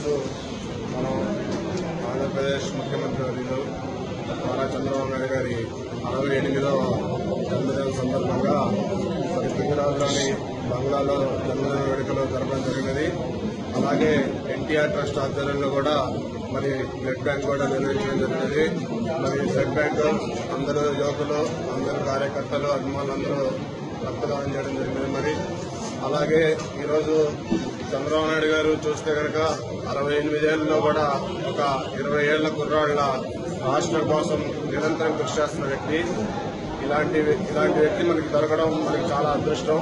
ఈరోజు మనం ఆంధ్రప్రదేశ్ ముఖ్యమంత్రి వర్యులు నారా చంద్రబాబు నాయుడు గారి 68వ జన్మదిన సందర్భంగా మరి గుజరాత్లోని బంగ్లాలో జన్మదిన వేడుకలు జరపడం జరిగినది. అలాగే ఎన్టీఆర్ ట్రస్ట్ ఆధ్వర్యంలో కూడా మరి బ్లడ్ బ్యాంక్ కూడా నిర్వహించడం జరిగినది. మరి బ్లడ్ బ్యాంక్ అందరూ యువకులు, అందరూ కార్యకర్తలు, అభిమానులందరూ రక్తదానం చేయడం జరిగినది. మరి అలాగే ఈరోజు చంద్రబాబు నాయుడు గారు చూస్తే కనుక 68 ఏళ్లలో కూడా ఒక 20 ఏళ్ల కుర్రాళ్ల రాష్ట్రం కోసం నిరంతరం కృషి చేస్తున్న వ్యక్తి. ఇలాంటి వ్యక్తి మనకి దొరకడం మనకి చాలా అదృష్టం.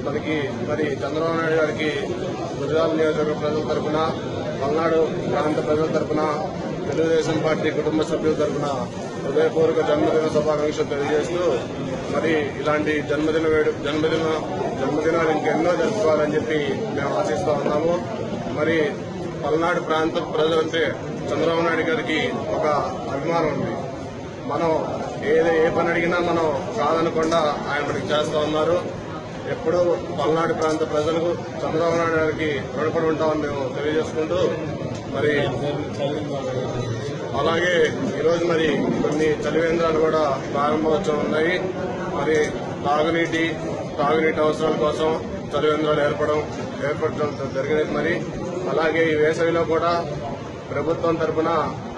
మనకి మరి చంద్రబాబు నాయుడు గారికి గుజరాత్ నియోజకవర్గ ప్రజల తరఫున, పల్నాడు ప్రాంత ప్రజల తరఫున, తెలుగుదేశం పార్టీ కుటుంబ సభ్యుల తరఫున హృదయపూర్వక జన్మదిన శుభాకాంక్షలు తెలియజేస్తూ మరి ఇలాంటి జన్మదినాలు ఇంకెన్నో జరుపుకోవాలని చెప్పి మేము ఆశిస్తూ ఉన్నాము. మరి పల్నాడు ప్రాంత ప్రజలంటే చంద్రబాబు నాయుడు గారికి ఒక అభిమానం ఉంది. మనం ఏ పని అడిగినా మనం కాదనకుండా ఆయన మనకి చేస్తూ ఉన్నారు. ఎప్పుడూ పల్నాడు ప్రాంత ప్రజలకు చంద్రబాబు నాయుడు గారికి రుణపడి ఉంటామని మేము తెలియజేసుకుంటూ మరి అలాగే ఈరోజు మరి కొన్ని చలివేంద్రాలు కూడా ప్రారంభోత్సవం ఉన్నాయి. మరి తాగునీటి అవసరాల కోసం చలివేంద్రాలు ఏర్పడటం జరిగినది. మరి అలాగే ఈ వేసవిలో కూడా ప్రభుత్వం తరఫున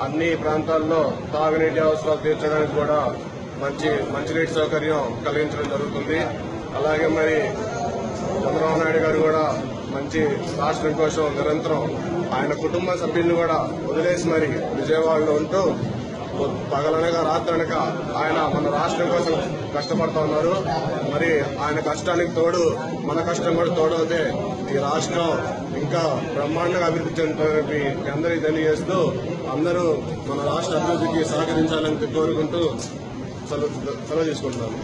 అన్ని ప్రాంతాల్లో తాగునీటి అవసరాలు తీర్చడానికి కూడా మంచినీటి సౌకర్యం కలిగించడం జరుగుతుంది. అలాగే మరి చంద్రబాబు నాయుడు గారు కూడా మంచి రాష్ట్రం కోసం నిరంతరం ఆయన కుటుంబ సభ్యులను కూడా వదిలేసి మరి విజయవాడలో ఉంటూ పగలనగా రాత్రనక ఆయన మన రాష్ట్రం కోసం కష్టపడుతూ ఉన్నారు. మరి ఆయన కష్టానికి తోడు మన కష్టం కూడా తోడవుతే ఈ రాష్ట్రం ఇంకా బ్రహ్మాండంగా అభివృద్ధి చెందుతుందని మీ అందరికీ తెలియజేస్తూ అందరూ మన రాష్ట్ర అభివృద్ధికి సహకరించాలని కోరుకుంటూ సెలవు తీసుకుంటున్నాను.